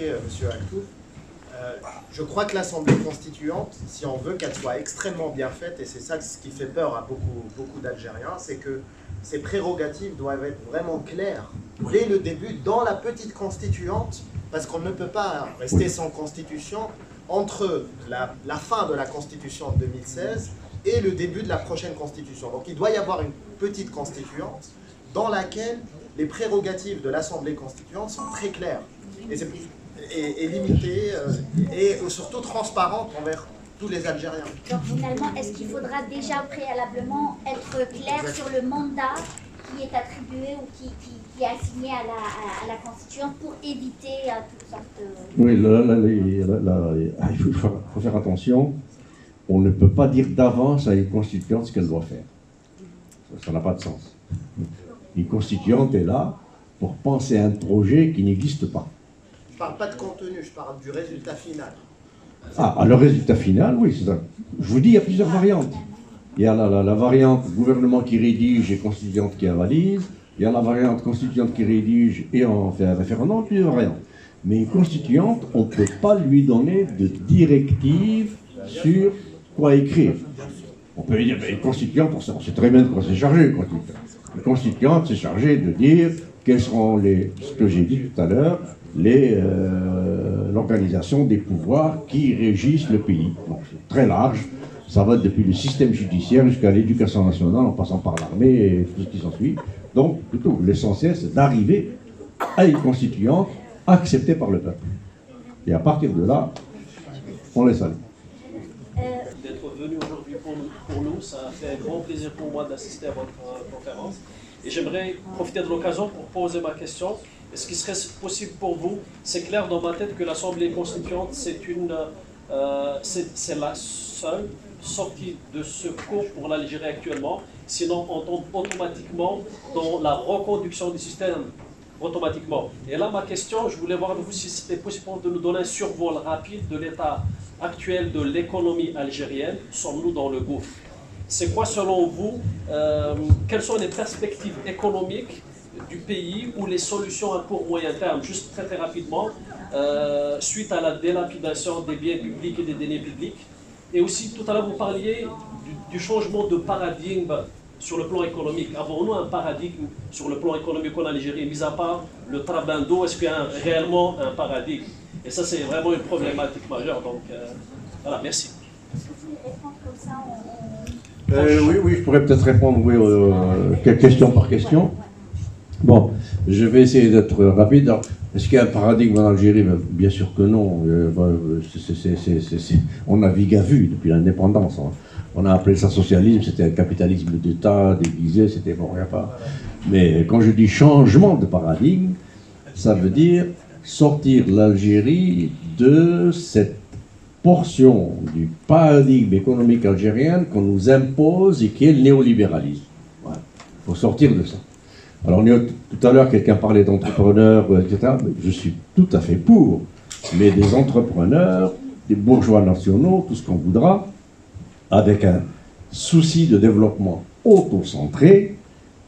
expliqué, M. Altouf, je crois que l'Assemblée constituante, si on veut qu'elle soit extrêmement bien faite, et c'est ça ce qui fait peur à beaucoup d'Algériens, c'est que ces prérogatives doivent être vraiment claires dès le début, dans la petite constituante, parce qu'on ne peut pas rester sans constitution entre la fin de la constitution de 2016 et le début de la prochaine constitution. Donc il doit y avoir une petite constituante dans laquelle les prérogatives de l'Assemblée constituante sont très claires et limitées et surtout transparentes envers tous les Algériens. Donc finalement, est-ce qu'il faudra déjà préalablement être clair sur le mandat qui est attribué ou qui est assigné à la constituante pour éviter toutes sortes de... Oui, là, il faut faire attention. On ne peut pas dire d'avance à une constituante ce qu'elle doit faire. Ça n'a pas de sens. Une constituante est là pour penser à un projet qui n'existe pas. Je ne parle pas de contenu, je parle du résultat final. Ah, le résultat final, oui, c'est ça. Je vous dis, il y a plusieurs variantes. Il y a la variante gouvernement qui rédige et constituante qui avalise. Il y a la variante constituante qui rédige et on fait un référendum, plusieurs variantes. Mais une constituante, on ne peut pas lui donner de directive sur quoi écrire. On peut lui dire, mais une constituante, on sait très bien de quoi c'est chargé. Une constituante, c'est chargé de dire quels seront ce que j'ai dit tout à l'heure, l'organisation des pouvoirs qui régissent le pays. Donc c'est très large, ça va depuis le système judiciaire jusqu'à l'éducation nationale, en passant par l'armée et tout ce qui s'ensuit. Donc, plutôt, l'essentiel, c'est d'arriver à une constituante acceptée par le peuple. Et à partir de là, on laisse aller. D'être venu aujourd'hui pour nous, ça fait un grand plaisir pour moi d'assister à votre conférence. Et j'aimerais profiter de l'occasion pour poser ma question. Est-ce qu'il serait possible pour vous, c'est clair dans ma tête que l'Assemblée constituante, c'est la seule sortie de secours pour l'Algérie actuellement, sinon on tombe automatiquement dans la reconduction du système, automatiquement. Et là, ma question, je voulais voir de vous si c'était possible de nous donner un survol rapide de l'état actuel de l'économie algérienne. Sommes-nous dans le gouffre? C'est quoi, selon vous, quelles sont les perspectives économiques du pays ou les solutions à court moyen terme, juste très rapidement, suite à la délapidation des biens publics et des deniers publics? Et aussi, tout à l'heure, vous parliez du changement de paradigme sur le plan économique. Avons-nous un paradigme sur le plan économique en Algérie, mis à part le trabando? Est-ce qu'il y a réellement un paradigme? Et ça, c'est vraiment une problématique majeure. Donc, voilà, merci. Oui, je pourrais peut-être répondre question par question. Bon, je vais essayer d'être rapide. Alors, est-ce qu'il y a un paradigme en Algérie? Bien sûr que non. On navigue à vue depuis l'indépendance. On a appelé ça socialisme, c'était un capitalisme d'État déguisé, c'était bon, rien pas. Mais quand je dis changement de paradigme, ça veut dire sortir l'Algérie de cette portion du paradigme économique algérien qu'on nous impose et qui est le néolibéralisme. Voilà. Il faut sortir de ça. Alors, tout à l'heure, quelqu'un parlait d'entrepreneurs, etc. Je suis tout à fait pour. Mais des entrepreneurs, des bourgeois nationaux, tout ce qu'on voudra, avec un souci de développement auto-centré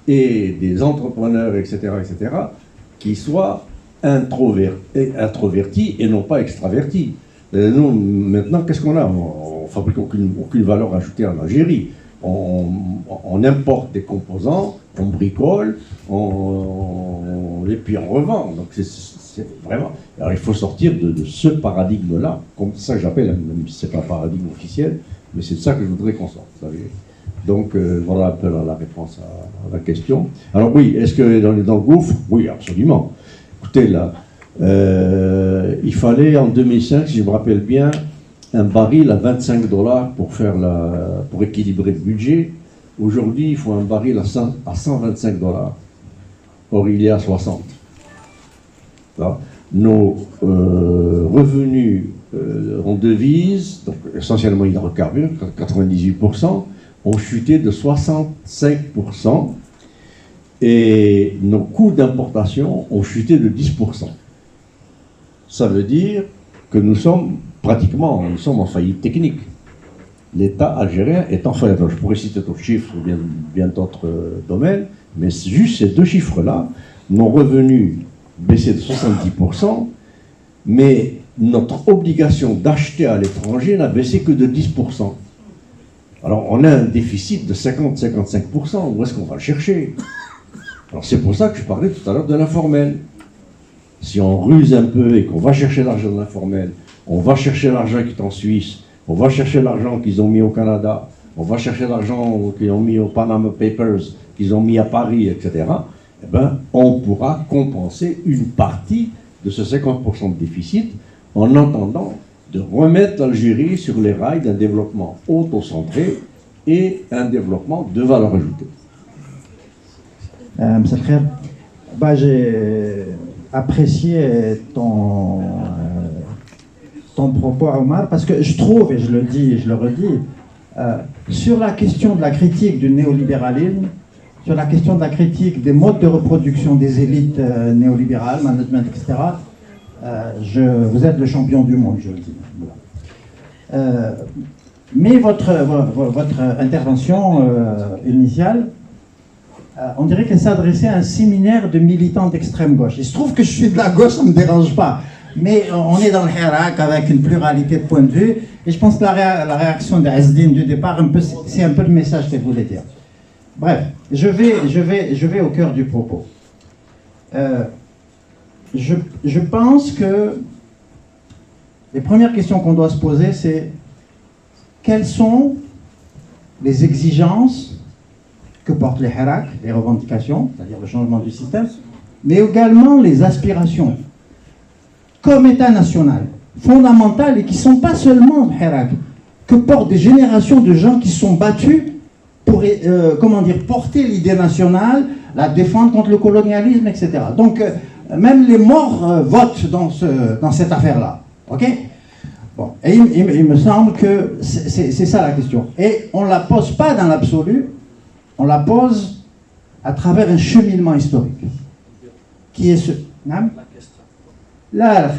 et des entrepreneurs, etc., qui soient introvertis et non pas extravertis. Nous, maintenant, qu'est-ce qu'on a? On ne fabrique aucune valeur ajoutée en Algérie. On importe des composants, on bricole, et puis on revend. Donc c'est vraiment... Alors il faut sortir de ce paradigme-là, comme ça j'appelle, même si ce n'est pas un paradigme officiel, mais c'est de ça que je voudrais qu'on sorte. Donc voilà un peu la réponse à la question. Alors oui, est-ce que dans le gouffre? Oui, absolument. Écoutez, là, il fallait en 2005, si je me rappelle bien, un baril à $25 pour équilibrer le budget. Aujourd'hui, il faut un baril à $125. Or, il est à 60. Nos revenus en devises, donc essentiellement hydrocarbures, 98%, ont chuté de 65%. Et nos coûts d'importation ont chuté de 10%. Ça veut dire que nous sommes en faillite technique. L'État algérien est en faillite. Je pourrais citer d'autres chiffres ou bien d'autres domaines, mais juste ces deux chiffres-là, nos revenus baissés de 70%, mais notre obligation d'acheter à l'étranger n'a baissé que de 10%. Alors on a un déficit de 50-55%, où est-ce qu'on va le chercher? Alors c'est pour ça que je parlais tout à l'heure de l'informel. Si on ruse un peu et qu'on va chercher l'argent de l'informel, on va chercher l'argent qui est en Suisse, on va chercher l'argent qu'ils ont mis au Canada, on va chercher l'argent qu'ils ont mis au Panama Papers, qu'ils ont mis à Paris, etc., eh ben, on pourra compenser une partie de ce 50% de déficit en entendant de remettre l'Algérie sur les rails d'un développement auto-centré et un développement de valeur ajoutée. Monsieur Kher, j'ai apprécié ton propos, Omar, parce que je trouve, et je le dis et je le redis, sur la question de la critique du néolibéralisme, sur la question de la critique des modes de reproduction des élites néolibérales, management, etc., vous êtes le champion du monde, je le dis. Voilà. Mais votre intervention initiale, on dirait qu'elle s'adressait à un séminaire de militants d'extrême gauche. Il se trouve que je suis de la gauche, ça ne me dérange pas. Mais on est dans le Hirak avec une pluralité de points de vue. Et je pense que la réaction d'Azdine du départ, c'est un peu le message qu'elle voulait dire. Bref, je vais au cœur du propos. Je pense que les premières questions qu'on doit se poser, c'est quelles sont les exigences que portent les Hirak, les revendications, c'est-à-dire le changement du système, mais également les aspirations, comme État national, fondamentales et qui ne sont pas seulement Hirak, que portent des générations de gens qui sont battus pour porter l'idée nationale, la défendre contre le colonialisme, etc. Donc, même les morts votent dans cette affaire-là. Ok? Bon, et il me semble que c'est ça la question. Et on ne la pose pas dans l'absolu, on la pose à travers un cheminement historique. Qui est ce... Là,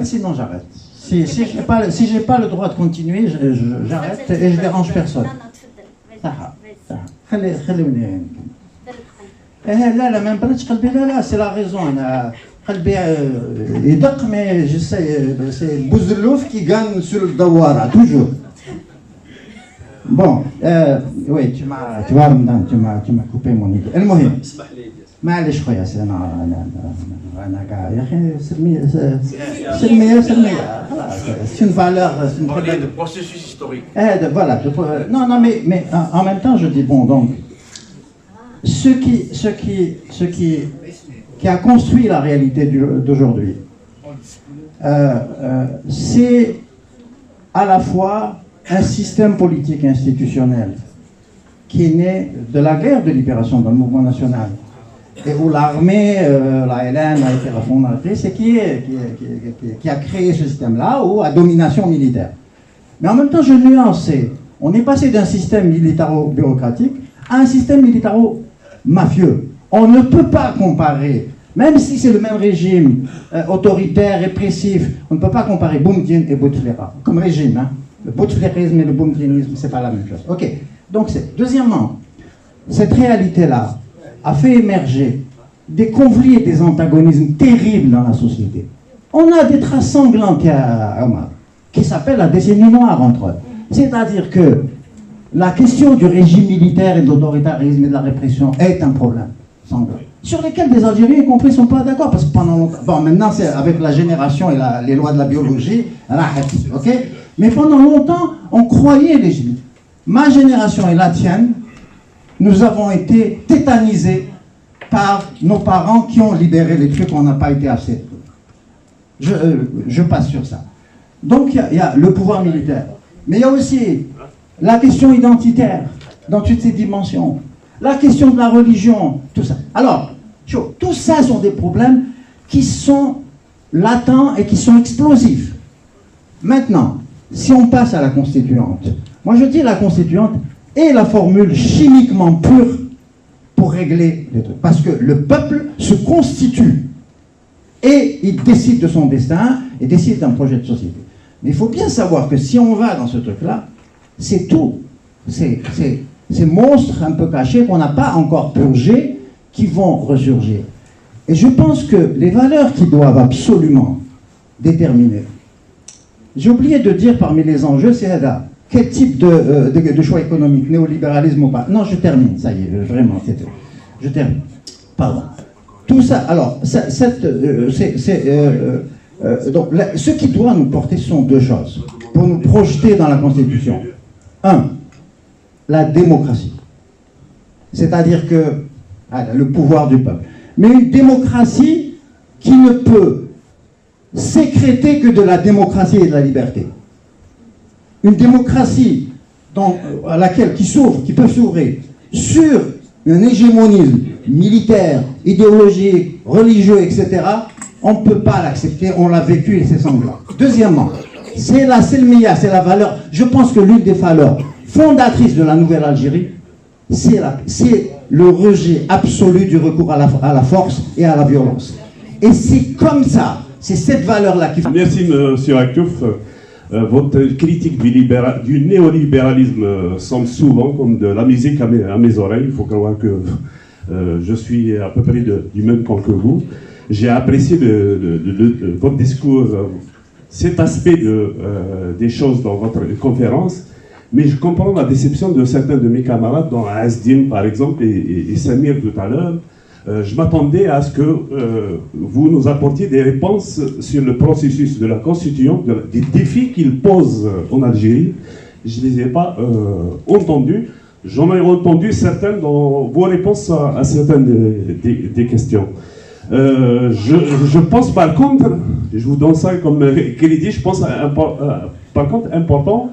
sinon j'arrête. Si je n'ai pas le droit de continuer, j'arrête et je ne dérange personne. لا ما نبردش قلبي لا c'est la raison انا قلبي يدق mais je sais c'est Bouzelouf qui gagne sur le Dawara toujours. Bon oui tu m'as coupé mon idée. المهم معليش خويا انا كاع يا اخي سلميه خلاص c'est une valeur c'est une valeur de processus historique. Voilà non mais en même temps je dis bon donc ce qui a construit la réalité d'aujourd'hui, c'est à la fois un système politique institutionnel qui est né de la guerre de libération dans le mouvement national, et où l'armée, la LN a été la fondatrice, et qui a créé ce système-là, ou à domination militaire. Mais en même temps, je nuance, on est passé d'un système militaro-bureaucratique à un système militaro-mafieux. On ne peut pas comparer, même si c'est le même régime autoritaire, répressif, on ne peut pas comparer Boumediene et Bouteflika comme régime. Hein. Le bouteflirisme et le boumedienisme, c'est pas la même chose. Ok. Donc, deuxièmement, cette réalité-là a fait émerger des conflits et des antagonismes terribles dans la société. On a des traces sanglantes à Omar, qui s'appellent la décennie noire entre eux. C'est-à-dire que la question du régime militaire et de l'autoritarisme et de la répression est un problème sanglant, sur lesquels des Algériens y compris ne sont pas d'accord, parce que pendant longtemps, bon maintenant c'est avec la génération et les lois de la biologie, ok, mais pendant longtemps on croyait légitime. Ma génération et la tienne, nous avons été tétanisés par nos parents qui ont libéré les trucs, on n'a pas été assez. Je passe sur ça. Donc il y a le pouvoir militaire, mais il y a aussi la question identitaire dans toutes ses dimensions, la question de la religion, tout ça. Alors, tout ça sont des problèmes qui sont latents et qui sont explosifs. Maintenant, si on passe à la constituante, moi je dis la constituante est la formule chimiquement pure pour régler les trucs. Parce que le peuple se constitue et il décide de son destin et décide d'un projet de société. Mais il faut bien savoir que si on va dans ce truc-là, c'est tout. Ces monstres un peu cachés qu'on n'a pas encore purgés qui vont ressurgir. Et je pense que les valeurs qui doivent absolument déterminée. J'ai oublié de dire parmi les enjeux, c'est là, quel type de choix économique, néolibéralisme ou pas. Non, je termine, ça y est, vraiment, je termine. Pardon. Tout ça, alors, donc, ce qui doit nous porter sont deux choses, pour nous projeter dans la Constitution. Un, la démocratie. C'est-à-dire que, le pouvoir du peuple. Mais une démocratie qui ne peut sécréter que de la démocratie et de la liberté. Une démocratie à laquelle, qui peut s'ouvrir sur un hégémonisme militaire, idéologique, religieux, etc., on ne peut pas l'accepter, on l'a vécu et c'est sanglant. Deuxièmement, c'est la selmiya, c'est la valeur, je pense que l'une des valeurs fondatrices de la nouvelle Algérie, c'est le rejet absolu du recours à la force et à la violence. Et c'est comme ça, c'est cette valeur-là qui... Merci, M. Aktouf. Votre critique du néolibéralisme semble souvent comme de la musique à mes oreilles. Il faut croire que je suis à peu près du même camp que vous. J'ai apprécié votre discours, cet aspect des choses dans votre conférence, mais je comprends la déception de certains de mes camarades, dont Asdin par exemple et Samir tout à l'heure. Je m'attendais à ce que vous nous apportiez des réponses sur le processus de la Constitution, des défis qu'il pose en Algérie. Je ne les ai pas entendus. J'en ai entendu certains dans vos réponses à certaines des questions. Je pense par contre, je vous donne ça comme crédit, je pense par contre important,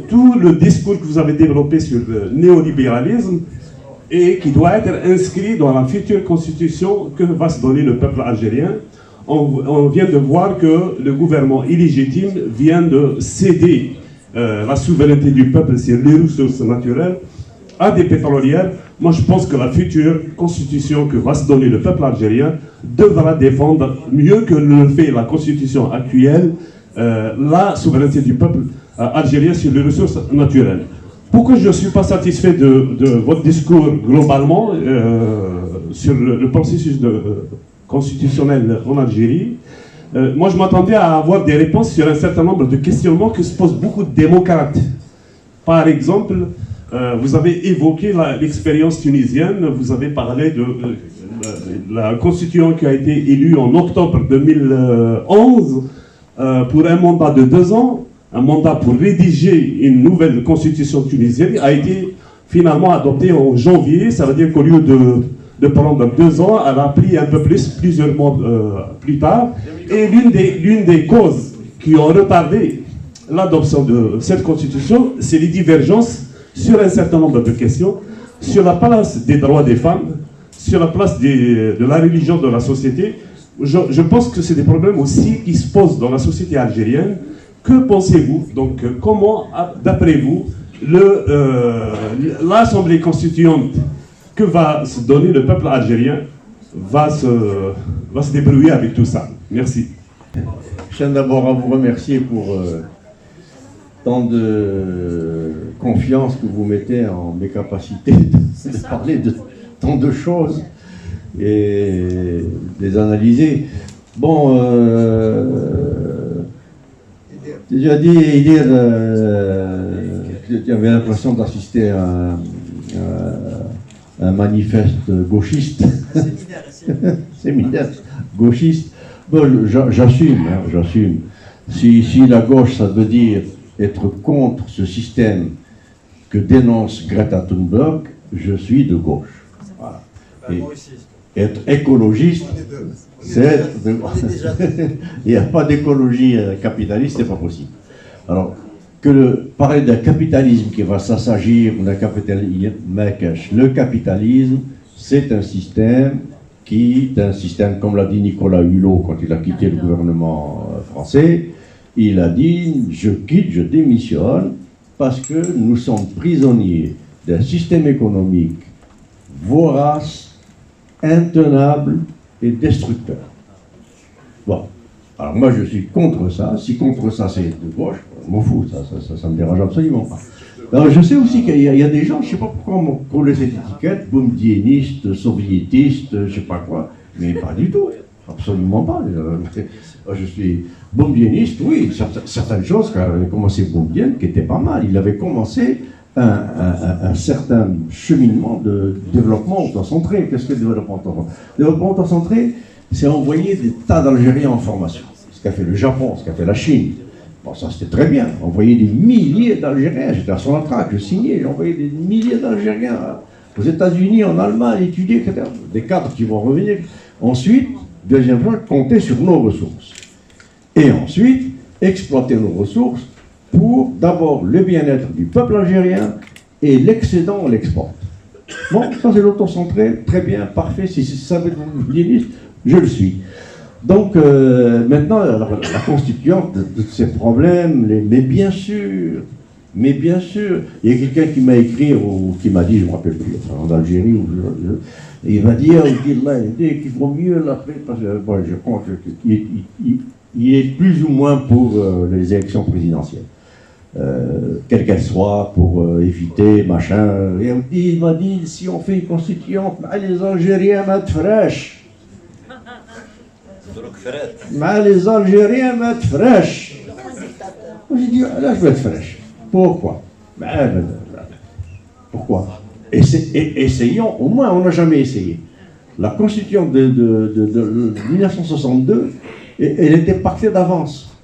tout le discours que vous avez développé sur le néolibéralisme et qui doit être inscrit dans la future constitution que va se donner le peuple algérien. On vient de voir que le gouvernement illégitime vient de céder la souveraineté du peuple sur les ressources naturelles à des pétrolières. Moi, je pense que la future constitution que va se donner le peuple algérien devra défendre mieux que le fait la constitution actuelle, la souveraineté du peuple algérien sur les ressources naturelles. Pourquoi je ne suis pas satisfait de votre discours globalement sur le processus constitutionnel en Algérie? Moi, je m'attendais à avoir des réponses sur un certain nombre de questionnements que se posent beaucoup de démocrates. Par exemple, vous avez évoqué l'expérience tunisienne, vous avez parlé de la constituante qui a été élue en octobre 2011 pour un mandat de 2 ans. Un mandat pour rédiger une nouvelle constitution tunisienne a été finalement adopté en janvier. Ça veut dire qu'au lieu de prendre 2 ans, elle a pris un peu plus, plusieurs mois plus tard. Et l'une des causes qui ont retardé l'adoption de cette constitution, c'est les divergences sur un certain nombre de questions, sur la place des droits des femmes, sur la place de la religion dans la société. Je pense que c'est des problèmes aussi qui se posent dans la société algérienne. Que pensez-vous? Donc, comment, d'après vous, l'Assemblée constituante que va se donner le peuple algérien va se débrouiller avec tout ça? Merci. Je tiens d'abord à vous remercier pour tant de confiance que vous mettez en mes capacités de parler de tant de choses et les analyser. Bon, déjà dit, Idir, tu avais l'impression d'assister à un manifeste gauchiste. Séminaire gauchiste. Bon, j'assume. Si la gauche, ça veut dire être contre ce système que dénonce Greta Thunberg, je suis de gauche. Voilà. Et être écologiste, c'est être de gauche. Il n'y a pas d'écologie capitaliste, c'est pas possible. Alors, parler d'un capitalisme qui va s'assagir, d'un capitalisme, le capitalisme, c'est un système comme l'a dit Nicolas Hulot quand il a quitté le gouvernement français. Il a dit, je quitte, je démissionne, parce que nous sommes prisonniers d'un système économique vorace, intenable et destructeur. Bon, alors moi je suis contre ça. Si contre ça c'est de gauche, je m'en fous, ça me dérange absolument pas. Alors je sais aussi qu'il y a des gens, je ne sais pas pourquoi on colle cette étiquette, boumdiéniste, soviétiste, je ne sais pas quoi, mais pas du tout. Absolument pas. Je suis boumdieniste, oui, certaines choses, quand il avait commencé Boumdienne, qui n'étaient pas mal. Il avait commencé un certain cheminement de développement autocentré. Qu'est-ce que le développement autocentré? Le développement autocentré, c'est envoyer des tas d'Algériens en formation. Ce qu'a fait le Japon, ce qu'a fait la Chine. Bon, ça c'était très bien. Envoyer des milliers d'Algériens. J'étais à Sonatrach, je signais, j'ai envoyé des milliers d'Algériens aux États-Unis, en Allemagne, étudier, etc. Des cadres qui vont revenir. Ensuite, deuxième point, compter sur nos ressources. Et ensuite, exploiter nos ressources pour d'abord le bien-être du peuple algérien et l'excédent, on l'exporte. Bon, ça c'est l'autocentré, très bien, parfait. Si ça veut être boumdieniste, je le suis. Donc, maintenant, la constituante de tous ces problèmes, mais bien sûr, il y a quelqu'un qui m'a écrit, ou qui m'a dit, je ne me rappelle plus, en Algérie, il m'a dit, qu'il vaut mieux l'appeler, parce que bon, je crois qu'il est plus ou moins pour les élections présidentielles. Quelle qu'elle soit, pour éviter, machin. Et il m'a dit, si on fait une constituante, les Algériens mettent fraîche. Les Algériens mettent fraîche. J'ai dit, là je vais être fraîche. Pourquoi? Pourquoi? Essayons, au moins on n'a jamais essayé. La constituante de 1962, elle était pactée d'avance.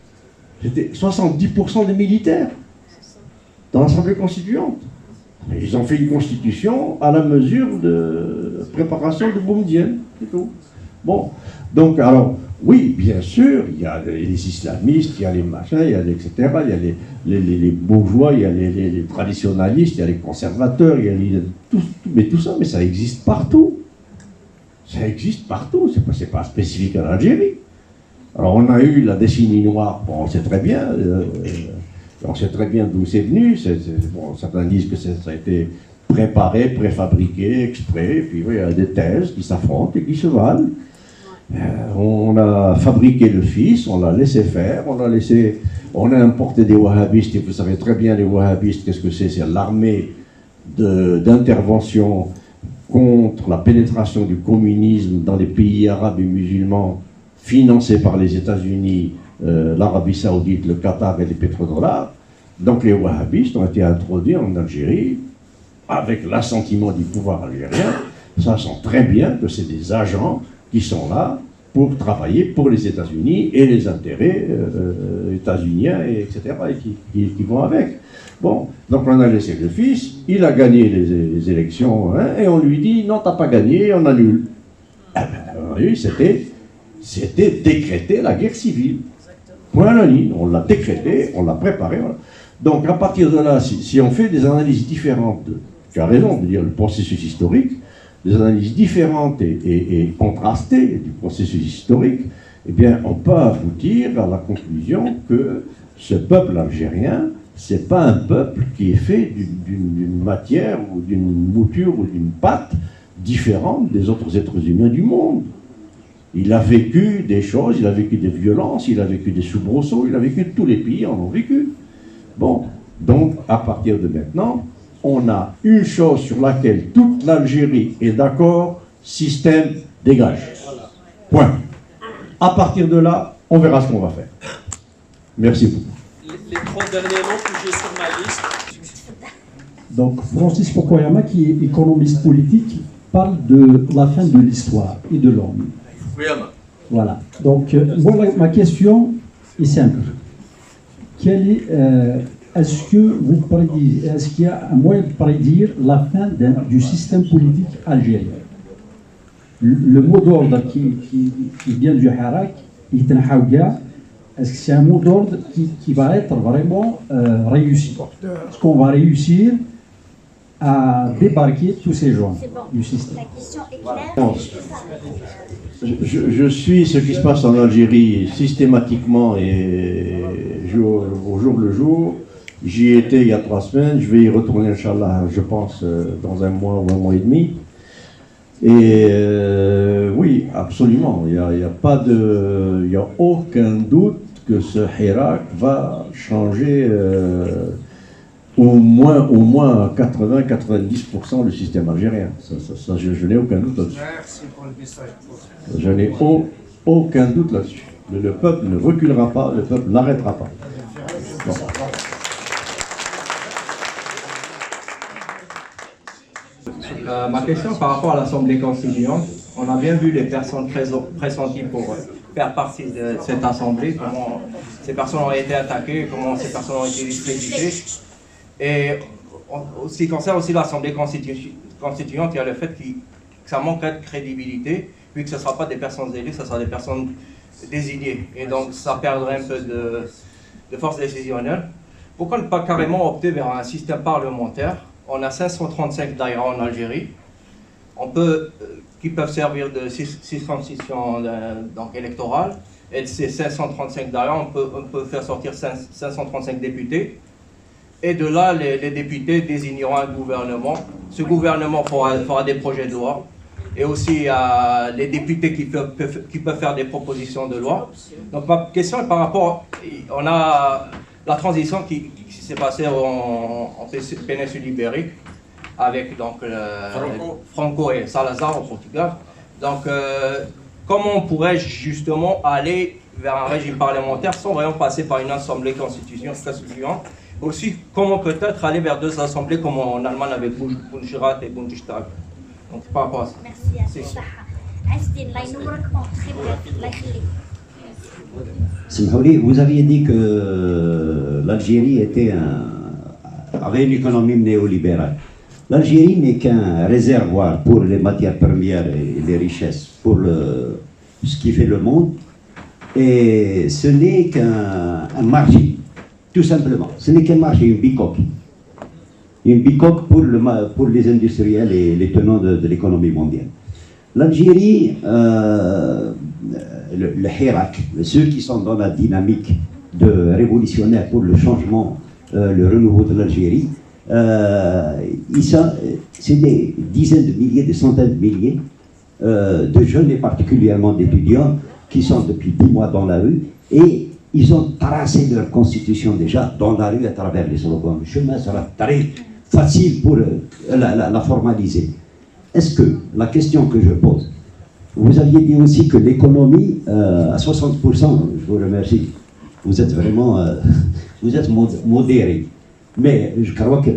C'était 70% des militaires dans l'Assemblée constituante. Ils ont fait une constitution à la mesure de préparation de Boumedienne, c'est tout. Bon, donc alors, oui, bien sûr, il y a les islamistes, il y a les machins, il y a les, etc., il y a les bourgeois, il y a les traditionalistes, il y a les conservateurs, il y a mais tout ça, mais ça existe partout. Ça existe partout, c'est pas spécifique à l'Algérie. Alors on a eu la décennie noire, bon, on sait très bien d'où c'est venu, bon, certains disent que ça a été préparé, préfabriqué, exprès, et puis oui, il y a des thèses qui s'affrontent et qui se valent. On a fabriqué le fils, on l'a laissé faire, on a importé des wahhabistes, et vous savez très bien les wahhabistes, qu'est-ce que c'est? C'est l'armée d'intervention contre la pénétration du communisme dans les pays arabes et musulmans, financés par les États-Unis, l'Arabie Saoudite, le Qatar et les pétrodollars. Donc les wahhabistes ont été introduits en Algérie avec l'assentiment du pouvoir algérien, sachant très bien que c'est des agents qui sont là pour travailler pour les États-Unis et les intérêts états-uniens, etc., et qui vont avec. Bon, donc on a laissé le fils, il a gagné les élections, hein, et on lui dit, non, t'as pas gagné, on annule. Eh ben, c'était décréter la guerre civile. Point à la ligne, on l'a décrété, on l'a préparé. Voilà. Donc à partir de là, si on fait des analyses différentes, tu as raison de dire le processus historique, des analyses différentes et contrastées du processus historique, eh bien, on peut aboutir à la conclusion que ce peuple algérien, c'est pas un peuple qui est fait d'une matière ou d'une mouture ou d'une pâte différente des autres êtres humains du monde. Il a vécu des choses, il a vécu des violences, il a vécu des soubresauts, il a vécu tous les pays en ont vécu. Bon, donc à partir de maintenant, on a une chose sur laquelle toute l'Algérie est d'accord, système, dégage. Point. À partir de là, on verra ce qu'on va faire. Merci beaucoup. Les 30 derniers noms que j'ai sur ma liste. Donc, Francis Fukuyama, qui est économiste politique, parle de la fin de l'histoire et de l'homme. Voilà. Donc, moi, ma question est simple. Est-ce qu'il y a un moyen de prédire la fin du système politique algérien? Le mot d'ordre qui vient du Hirak, est-ce que c'est un mot d'ordre qui va être vraiment réussi? Est-ce qu'on va réussir à débarquer tous ces gens du système? La question est claire. Je suis ce qui se passe en Algérie systématiquement et au jour le jour. J'y étais il y a 3 semaines, je vais y retourner, Inch'Allah, je pense, dans 1 mois ou 1 mois et demi. Et oui, absolument, il n'y a aucun doute que ce Hirak va changer au moins 80-90% le système algérien. Ça, je n'ai aucun doute là-dessus. Merci pour le message. Je n'ai Aucun doute là-dessus. Le peuple ne reculera pas, le peuple n'arrêtera pas. Bon. Ma question par rapport à l'Assemblée constituante, on a bien vu les personnes pressenties pour faire partie de cette Assemblée, comment ces personnes ont été attaquées, comment ces personnes ont été discréditées. Et en ce qui concerne aussi l'Assemblée constituante, il y a le fait que ça manquerait de crédibilité, vu que ce ne sera pas des personnes élues, ce sera des personnes désignées. Et donc ça perdrait un peu de force décisionnelle. Pourquoi ne pas carrément opter vers un système parlementaire? On a 535 daïras en Algérie, qui peuvent servir de circonscription électorale. Et de ces 535 daïras, on peut faire sortir 535 députés. Et de là, les députés désigneront un gouvernement. Ce gouvernement fera des projets de loi. Et aussi les députés qui peuvent faire des propositions de loi. Donc ma question est par rapport, on a la transition qui s'est passée en péninsule ibérique avec donc Franco et Salazar au Portugal. Donc comment on pourrait justement aller vers un régime parlementaire sans vraiment passer par une assemblée constituante? Aussi, comment peut-être aller vers deux assemblées comme en Allemagne avec Bundesrat et Bundestag? Donc par rapport à ça. Merci à vous. Vous aviez dit que l'Algérie avait une économie néolibérale. L'Algérie n'est qu'un réservoir pour les matières premières et les richesses, pour ce qui fait le monde, et ce n'est qu'un marché, tout simplement. Ce n'est qu'un marché, une bicoque. Une bicoque pour les industriels et les tenants de l'économie mondiale. L'Algérie, le Hirak, ceux qui sont dans la dynamique révolutionnaire pour le changement, le renouveau de l'Algérie, c'est des dizaines de milliers, des centaines de milliers de jeunes et particulièrement d'étudiants qui sont depuis 10 mois dans la rue et ils ont tracé leur constitution déjà dans la rue à travers les slogans. Le chemin sera très facile pour la formaliser. Est-ce que, la question que je pose, vous aviez dit aussi que l'économie, à 60%, je vous remercie, vous êtes vraiment, vous êtes modéré. Mais je crois que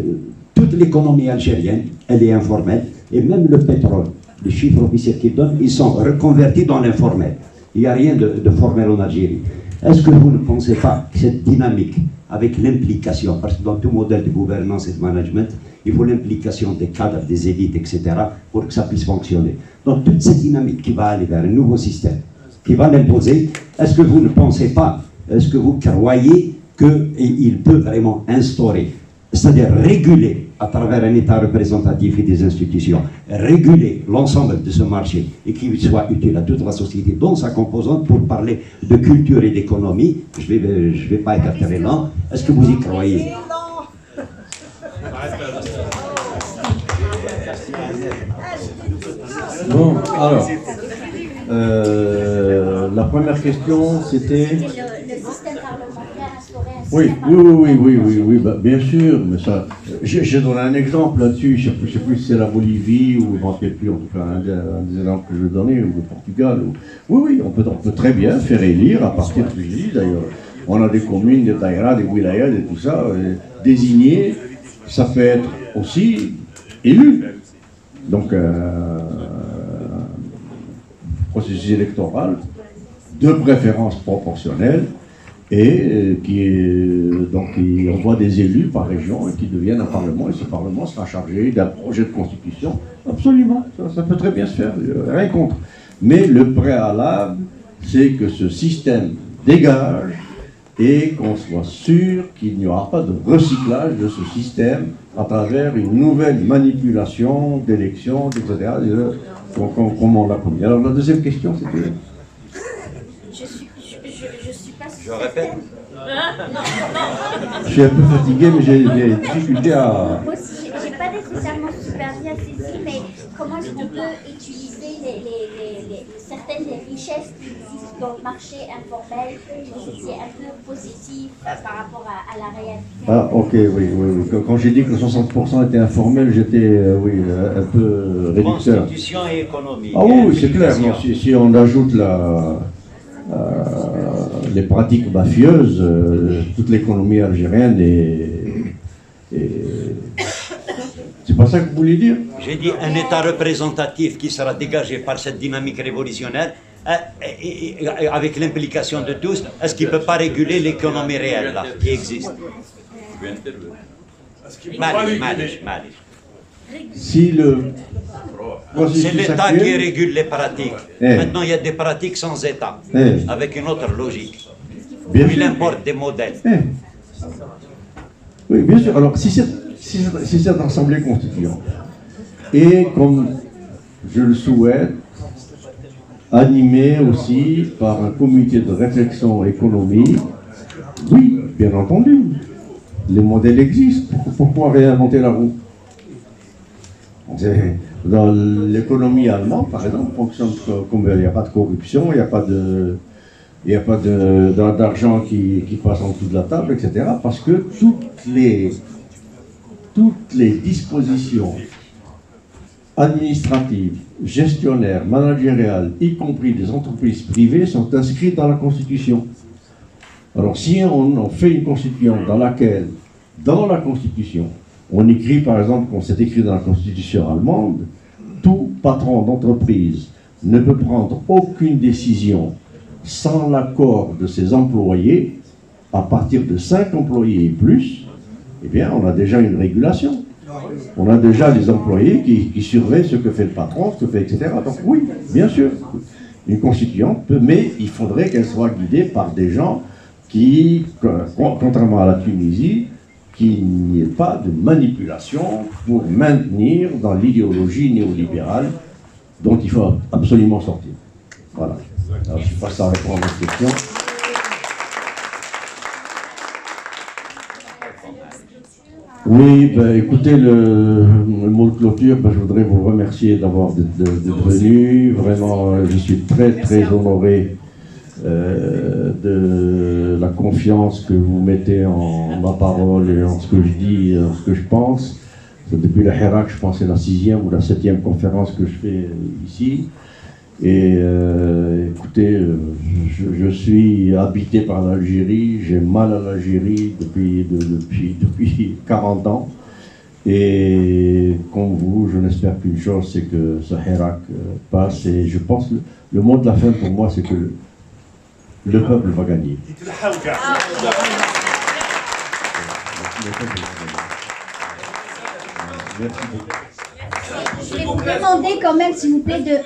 toute l'économie algérienne, elle est informelle, et même le pétrole, les chiffres officiels qu'ils donnent, ils sont reconvertis dans l'informel. Il n'y a rien de formel en Algérie. Est-ce que vous ne pensez pas que cette dynamique, avec l'implication, parce que dans tout modèle de gouvernance et de management, il faut l'implication des cadres, des élites, etc., pour que ça puisse fonctionner. Donc toute cette dynamique qui va aller vers un nouveau système, qui va l'imposer, est-ce que vous ne pensez pas, est-ce que vous croyez qu'il peut vraiment instaurer, c'est-à-dire réguler à travers un État représentatif et des institutions, réguler l'ensemble de ce marché et qu'il soit utile à toute la société dans sa composante pour parler de culture et d'économie? Je vais pas écarter les langues. Est-ce que vous y croyez? Bon, alors, la première question, c'était... Le système parlementaire instauré un Oui, bah, bien sûr, mais ça, j'ai donné un exemple là-dessus, je ne sais plus si c'est la Bolivie ou je ne me rappelle plus, en tout cas un des exemples que je vais donner, ou le Portugal. Oui, on peut très bien faire élire à partir de l'île, d'ailleurs. On a des communes, des daïras, des wilayas, et tout ça, désigner, ça peut être aussi élu. Donc, processus électoral de préférence proportionnelle et donc qui envoie des élus par région et qui deviennent un parlement et ce parlement sera chargé d'un projet de constitution. Absolument, ça peut très bien se faire, rien contre. Mais le préalable, c'est que ce système dégage et qu'on soit sûr qu'il n'y aura pas de recyclage de ce système à travers une nouvelle manipulation d'élections, etc., comme on l'a promis. Alors la deuxième question, c'était... Je suis pas sûre. Je répète. Je suis un peu fatigué, mais j'ai des difficultés à... Moi aussi, j'ai pas nécessairement super bien saisi, mais comment est-ce qu'on peut utiliser certaines des richesses qui existent dans le marché informel, qui est un peu positif par rapport à la réalité? Ah, ok, oui. Quand j'ai dit que 60% était informel, j'étais, un peu réducteur. Constitution et économie. Ah oui, c'est clair. Non, si on ajoute les pratiques mafieuses, toute l'économie algérienne c'est pas ça que vous voulez dire? J'ai dit un État représentatif qui sera dégagé par cette dynamique révolutionnaire, avec l'implication de tous, est-ce qu'il ne peut pas réguler l'économie réelle là, qui existe? Si c'est l'État qui régule les pratiques. Maintenant, il y a des pratiques sans État, avec une autre logique. Il importe des modèles. Oui, bien sûr. Alors, si cette assemblée constituante est, comme je le souhaite, animée aussi par un comité de réflexion économique, oui, bien entendu, les modèles existent. Pourquoi réinventer la roue? Dans l'économie allemande, par exemple, fonctionne comme il n'y a pas de corruption, il n'y a pas d'argent qui passe en dessous de la table, etc. Parce que toutes les dispositions administratives, gestionnaires, managériales, y compris des entreprises privées, sont inscrites dans la Constitution. Alors si on fait une Constitution dans laquelle, dans la Constitution, on écrit par exemple, comme c'est écrit dans la Constitution allemande, tout patron d'entreprise ne peut prendre aucune décision sans l'accord de ses employés, à partir de 5 employés et plus, eh bien on a déjà une régulation. On a déjà les employés qui surveillent ce que fait le patron, ce que fait, etc. Donc oui, bien sûr, une constituante peut, mais il faudrait qu'elle soit guidée par des gens qui, contrairement à la Tunisie, qu'il n'y ait pas de manipulation pour maintenir dans l'idéologie néolibérale dont il faut absolument sortir. Voilà. Alors, je passe à répondre à votre question. Oui, ben, écoutez, le mot de clôture, ben, je voudrais vous remercier d'être venu. Vraiment, je suis très, très honoré de la confiance que vous mettez en ma parole et en ce que je dis, en ce que je pense. Depuis le Hirak, je pense que c'est la 6e ou la 7e conférence que je fais ici. Et écoutez, je suis habité par l'Algérie, j'ai mal à l'Algérie depuis 40 ans. Et comme vous, je n'espère qu'une chose, c'est que ce Hirak passe. Et je pense que le mot de la fin pour moi, c'est que le peuple va gagner. Je vais vous demander quand même, s'il vous plaît, de